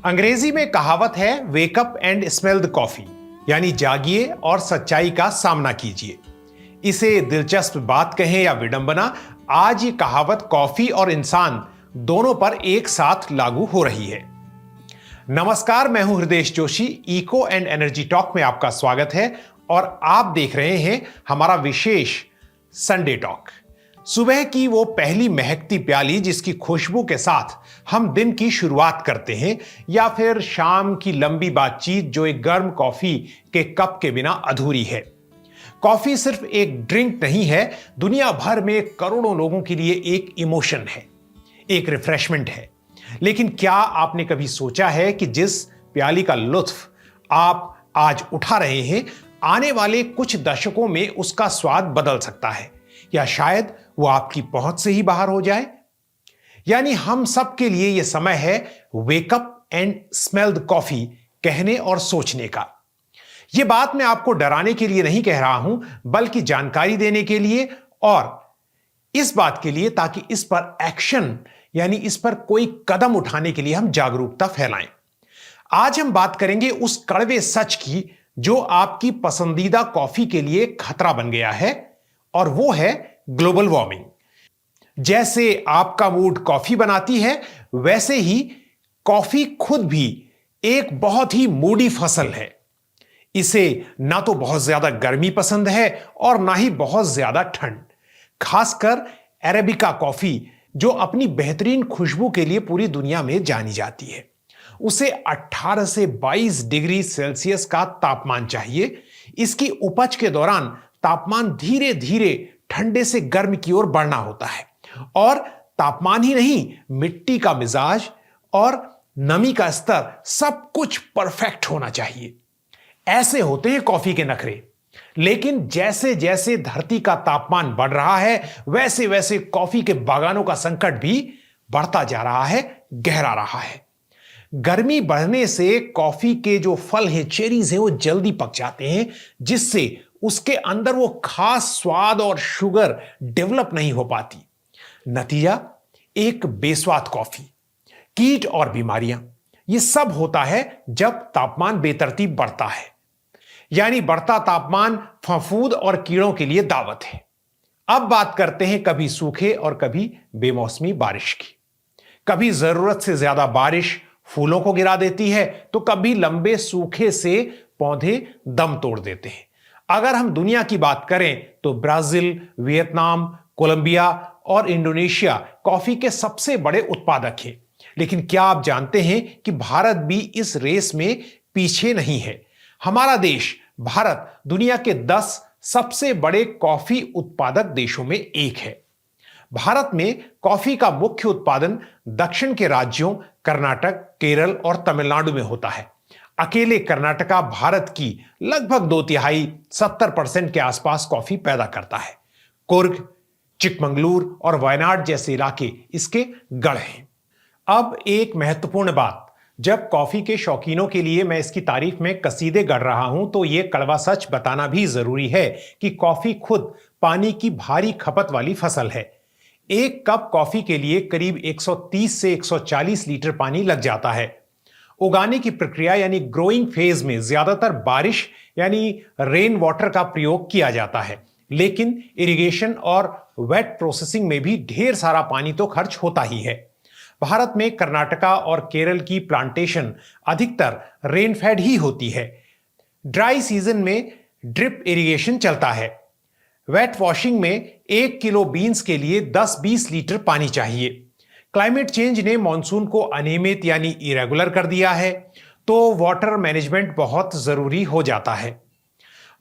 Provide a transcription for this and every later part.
अंग्रेजी में कहावत है wake up and smell the coffee, यानी जागिए और सच्चाई का सामना कीजिए। इसे दिलचस्प बात कहें या विडंबना, आज ये कहावत कॉफी और इंसान दोनों पर एक साथ लागू हो रही है। नमस्कार, मैं हूं Hriday Joshi. Eco and energy talk में आपका स्वागत है और आप देख रहे हैं हमारा विशेष संडे टॉक। सुबह की वो पहली महकती प्याली जिसकी खुशबू के साथ हम दिन की शुरुआत करते हैं, या फिर शाम की लंबी बातचीत जो एक गर्म कॉफी के कप के बिना अधूरी है। कॉफी सिर्फ एक ड्रिंक नहीं है, दुनिया भर में करोड़ों लोगों के लिए एक इमोशन है, एक रिफ्रेशमेंट है। लेकिन क्या आपने कभी सोचा है कि जिस प्याली का लुत्फ आप आज उठा रहे हैं, आने वाले कुछ दशकों में उसका स्वाद बदल सकता है, या शायद वो आपकी पहुंच से ही बाहर हो जाए। यानी हम सब के लिए यह समय है wake up and smell the coffee कहने और सोचने का। यह बात मैं आपको डराने के लिए नहीं कह रहा हूं, बल्कि जानकारी देने के लिए और इस बात के लिए ताकि इस पर एक्शन यानी इस पर कोई कदम उठाने के लिए हम जागरूकता फैलाएं। आज हम बात करेंगे उस कड़वे सच की जो आपकी पसंदीदा कॉफी के लिए खतरा बन गया है, और वो है ग्लोबल वार्मिंग। जैसे आपका मूड कॉफी बनाती है, वैसे ही कॉफी खुद भी एक बहुत ही मूडी फसल है। इसे ना तो बहुत ज्यादा गर्मी पसंद है और ना ही बहुत ज्यादा ठंड। खासकर अरेबिका कॉफी जो अपनी बेहतरीन खुशबू के लिए पूरी दुनिया में जानी जाती है, उसे 18 से 22 डिग्री सेल्सियस का तापमान चाहिए। इसकी उपज के दौरान तापमान धीरे धीरे ठंडे से गर्म की ओर बढ़ना होता है, और तापमान ही नहीं, मिट्टी का मिजाज और नमी का स्तर सब कुछ परफेक्ट होना चाहिए। ऐसे होते हैं कॉफी के नखरे। लेकिन जैसे जैसे धरती का तापमान बढ़ रहा है, वैसे वैसे कॉफी के बागानों का संकट भी बढ़ता जा रहा है, गहरा रहा है। गर्मी बढ़ने से कॉफी के जो फल हैं, चेरीज हैं, वो जल्दी पक जाते हैं, जिससे उसके अंदर वो खास स्वाद और शुगर डेवलप नहीं हो पाती। नतीजा एक बेस्वाद कॉफी, कीट और बीमारियां। ये सब होता है जब तापमान बेतरतीब बढ़ता है। यानी बढ़ता तापमान फफूंद और कीड़ों के लिए दावत है। अब बात करते हैं कभी सूखे और कभी बेमौसमी बारिश की। कभी जरूरत से ज्यादा बारिश फूलों को गिरा देती है, तो कभी लंबे सूखे से पौधे दम तोड़ देते हैं। अगर हम दुनिया की बात करें तो ब्राजील, वियतनाम, कोलंबिया और इंडोनेशिया कॉफी के सबसे बड़े उत्पादक हैं। लेकिन क्या आप जानते हैं कि भारत भी इस रेस में पीछे नहीं है। हमारा देश भारत दुनिया के 10 सबसे बड़े कॉफी उत्पादक देशों में एक है। भारत में कॉफी का मुख्य उत्पादन दक्षिण के राज्यों कर्नाटक, केरल और तमिलनाडु में होता है। अकेले कर्नाटका भारत की लगभग 2/3 70% के आसपास कॉफी पैदा करता है। कुर्ग, चिकमंगलूर और वायनाड जैसे इलाके इसके गढ़ हैं। अब एक महत्वपूर्ण बात, जब कॉफी के शौकीनों के लिए मैं इसकी तारीफ में कसीदे गढ़ रहा हूं, तो यह कड़वा सच बताना भी जरूरी है कि कॉफी खुद पानी की भारी खपत वाली फसल है। एक कप कॉफी के लिए करीब 130 से 140 लीटर पानी लग जाता है। उगाने की प्रक्रिया यानी ग्रोइंग फेज में ज्यादातर बारिश यानी रेन वाटर का प्रयोग किया जाता है, लेकिन इरिगेशन और वेट प्रोसेसिंग में भी ढेर सारा पानी तो खर्च होता ही है। भारत में कर्नाटका और केरल की प्लांटेशन अधिकतर रेनफेड ही होती है। ड्राई सीजन में ड्रिप इरिगेशन चलता है। वेट वॉशिंग में 1 किलो बीन्स के लिए 10-20 लीटर पानी चाहिए। क्लाइमेट चेंज ने मॉनसून को अनियमित यानी इरेगुलर कर दिया है, तो वाटर मैनेजमेंट बहुत जरूरी हो जाता है।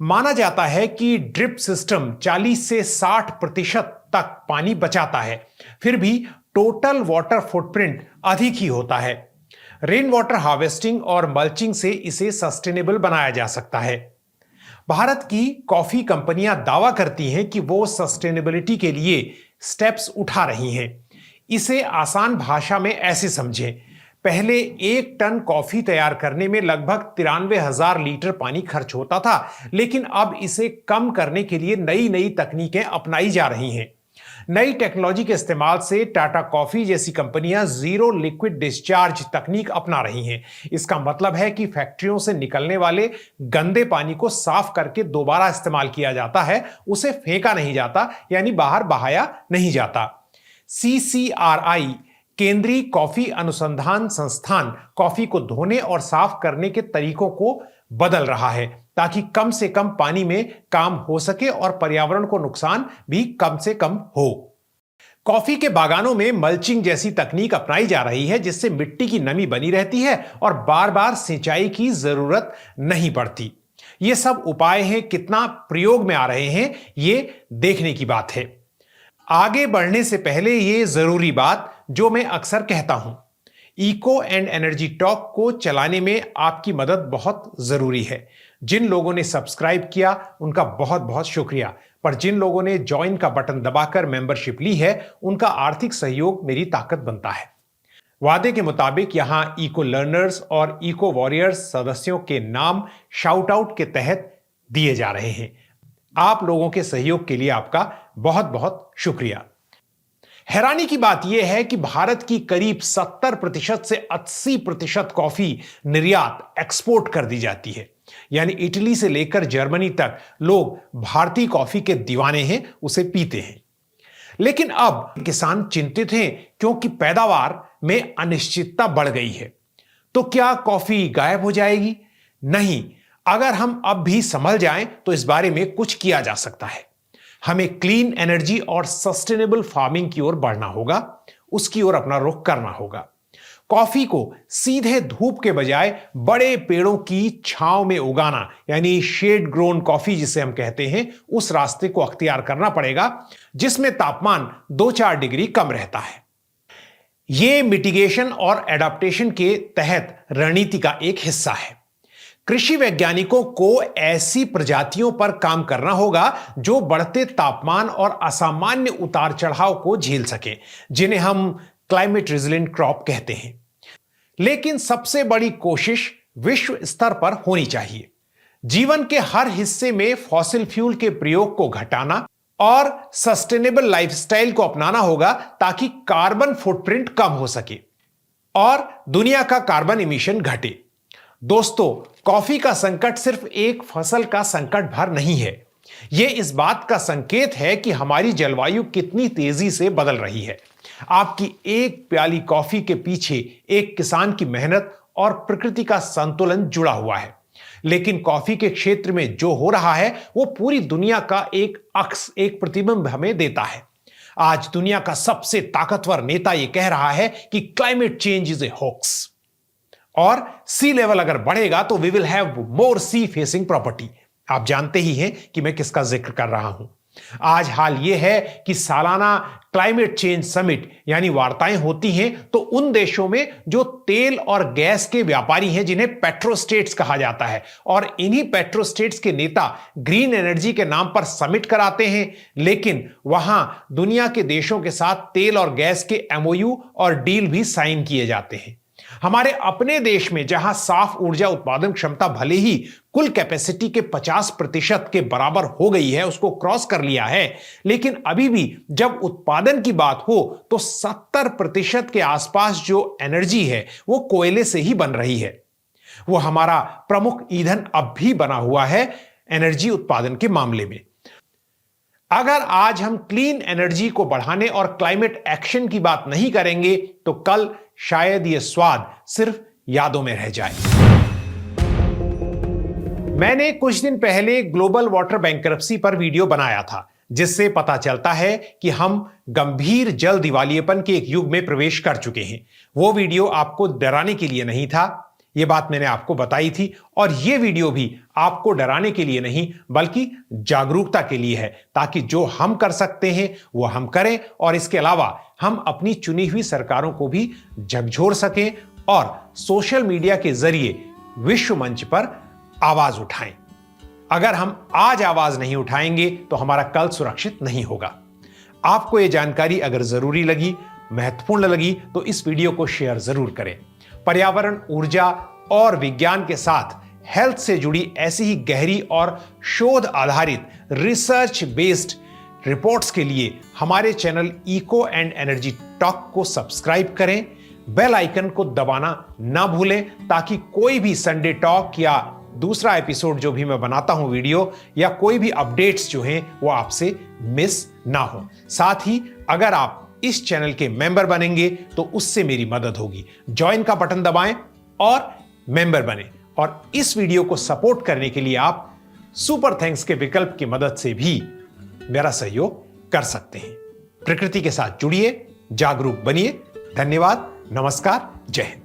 माना जाता है कि ड्रिप सिस्टम 40 से 60% तक पानी बचाता है, फिर भी टोटल वाटर फुटप्रिंट अधिक ही होता है। रेन वाटर हार्वेस्टिंग और मल्चिंग से इसे सस्टेनेबल बनाया जा सकता है। भारत की कॉफी कंपनियां दावा करती हैं कि वो सस्टेनेबिलिटी के लिए स्टेप्स उठा रही हैं। इसे आसान भाषा में ऐसे समझें, पहले 1 टन कॉफी तैयार करने में लगभग 93,000 लीटर पानी खर्च होता था, लेकिन अब इसे कम करने के लिए नई नई तकनीकें अपनाई जा रही हैं। नई टेक्नोलॉजी के इस्तेमाल से टाटा कॉफी जैसी कंपनियां जीरो लिक्विड डिस्चार्ज तकनीक अपना रही हैं। इसका मतलब है कि फैक्ट्रियों से निकलने वाले गंदे पानी को साफ करके दोबारा इस्तेमाल किया जाता है, उसे फेंका नहीं जाता, यानी बाहर बहाया नहीं जाता। CCRI केंद्रीय कॉफी अनुसंधान संस्थान कॉफी को धोने और साफ करने के तरीकों को बदल रहा है ताकि कम से कम पानी में काम हो सके और पर्यावरण को नुकसान भी कम से कम हो। कॉफी के बागानों में मल्चिंग जैसी तकनीक अपनाई जा रही है जिससे मिट्टी की नमी बनी रहती है और बार बार सिंचाई की जरूरत नहीं पड़ती। ये सब उपाय हैं, कितना प्रयोग में आ रहे हैं ये देखने की बात है। आगे बढ़ने से पहले ये जरूरी बात जो मैं अक्सर कहता हूं, इको एंड एनर्जी टॉक को चलाने में आपकी मदद बहुत जरूरी है। जिन लोगों ने सब्सक्राइब किया उनका बहुत बहुत शुक्रिया, पर जिन लोगों ने ज्वाइन का बटन दबाकर मेंबरशिप ली है उनका आर्थिक सहयोग मेरी ताकत बनता है। वादे के मुताबिक यहां इको लर्नर्स और इको वॉरियर्स सदस्यों के नाम शाउट आउट के तहत दिए जा रहे हैं। आप लोगों के सहयोग के लिए आपका बहुत बहुत शुक्रिया। हैरानी की बात यह है कि भारत की करीब 70% से 80% कॉफी निर्यात एक्सपोर्ट कर दी जाती है, यानी इटली से लेकर जर्मनी तक लोग भारतीय कॉफी के दीवाने हैं, उसे पीते हैं। लेकिन अब किसान चिंतित हैं क्योंकि पैदावार में अनिश्चितता बढ़ गई है। तो क्या कॉफी गायब हो जाएगी? नहीं, अगर हम अब भी संभल जाएं तो इस बारे में कुछ किया जा सकता है। हमें क्लीन एनर्जी और सस्टेनेबल फार्मिंग की ओर बढ़ना होगा, उसकी ओर अपना रुख करना होगा। कॉफी को सीधे धूप के बजाय बड़े पेड़ों की छांव में उगाना, यानी शेड ग्रोन कॉफी जिसे हम कहते हैं, उस रास्ते को अख्तियार करना पड़ेगा जिसमें तापमान 2-4 डिग्री कम रहता है। यह मिटिगेशन और एडाप्टेशन के तहत रणनीति का एक हिस्सा है। कृषि वैज्ञानिकों को ऐसी प्रजातियों पर काम करना होगा जो बढ़ते तापमान और असामान्य उतार चढ़ाव को झेल सके, जिन्हें हम क्लाइमेट रेजिलिएंट क्रॉप कहते हैं। लेकिन सबसे बड़ी कोशिश विश्व स्तर पर होनी चाहिए। जीवन के हर हिस्से में फॉसिल फ्यूल के प्रयोग को घटाना और सस्टेनेबल लाइफस्टाइल को अपनाना होगा ताकि कार्बन फुटप्रिंट कम हो सके और दुनिया का कार्बन इमिशन घटे। दोस्तों, कॉफी का संकट सिर्फ एक फसल का संकट भर नहीं है। यह इस बात का संकेत है कि हमारी जलवायु कितनी तेजी से बदल रही है। आपकी एक प्याली कॉफी के पीछे एक किसान की मेहनत और प्रकृति का संतुलन जुड़ा हुआ है। लेकिन कॉफी के क्षेत्र में जो हो रहा है वो पूरी दुनिया का एक अक्स, एक प्रतिबिंब हमें देता है। आज दुनिया का सबसे ताकतवर नेता यह कह रहा है कि climate change is a hoax और सी लेवल अगर बढ़ेगा तो we will have more sea facing property. आप जानते ही हैं कि मैं किसका जिक्र कर रहा हूं। आज हाल यह है कि सालाना क्लाइमेट चेंज समिट यानी वार्ताएं होती हैं तो उन देशों में जो तेल और गैस के व्यापारी हैं, जिन्हें पेट्रोस्टेट्स कहा जाता है, और इन्हीं पेट्रोस्टेट्स के नेता ग्रीन एनर्जी के नाम पर समिट कराते हैं, लेकिन वहां दुनिया के देशों के साथ तेल और गैस के MOU और डील भी साइन किए जाते हैं। हमारे अपने देश में जहां साफ ऊर्जा उत्पादन क्षमता भले ही कुल कैपेसिटी के 50% के बराबर हो गई है, उसको क्रॉस कर लिया है, लेकिन अभी भी जब उत्पादन की बात हो तो 70% के आसपास जो एनर्जी है वो कोयले से ही बन रही है। वो हमारा प्रमुख ईंधन अब भी बना हुआ है एनर्जी उत्पादन के मामले में। अगर आज हम क्लीन एनर्जी को बढ़ाने और क्लाइमेट एक्शन की बात नहीं करेंगे तो कल शायद यह स्वाद सिर्फ यादों में रह जाए। मैंने कुछ दिन पहले ग्लोबल वाटर बैंकरप्सी पर वीडियो बनाया था, जिससे पता चलता है कि हम गंभीर जल दिवालियेपन के एक युग में प्रवेश कर चुके हैं। वो वीडियो आपको डराने के लिए नहीं था, यह बात मैंने आपको बताई थी, और यह वीडियो भी आपको डराने के लिए नहीं बल्कि जागरूकता के लिए है, ताकि जो हम कर सकते हैं वो हम करें और इसके अलावा हम अपनी चुनी हुई सरकारों को भी झकझोर सकें और सोशल मीडिया के जरिए विश्व मंच पर आवाज उठाएं। अगर हम आज आवाज नहीं उठाएंगे तो हमारा कल सुरक्षित नहीं होगा। आपको यह जानकारी अगर जरूरी लगी, महत्वपूर्ण लगी, तो इस वीडियो को शेयर जरूर करें। पर्यावरण, ऊर्जा और विज्ञान के साथ हेल्थ से जुड़ी ऐसी ही गहरी और शोध आधारित रिसर्च बेस्ड रिपोर्ट्स के लिए हमारे channel eco and energy talk को सब्सक्राइब करें, बेल आइकन को दबाना ना भूलें ताकि कोई भी संडे टॉक या दूसरा एपिसोड जो भी मैं बनाता हूं वीडियो या कोई भी अपडेट्स जो हैं वो आपसे मिस ना हो। साथ ही अगर आप इस चैनल के मेंबर बनेंगे तो उससे मेरी मदद होगी। ज्वाइन का बटन दबाएं और मेंबर बने। और इस वीडियो को सपोर्ट करने के लिए आप सुपर थैंक्स के विकल्प की मदद से भी मेरा सहयोग कर सकते हैं। प्रकृति के साथ जुड़िए, जागरूक बनिए। धन्यवाद, नमस्कार, जय हिंद।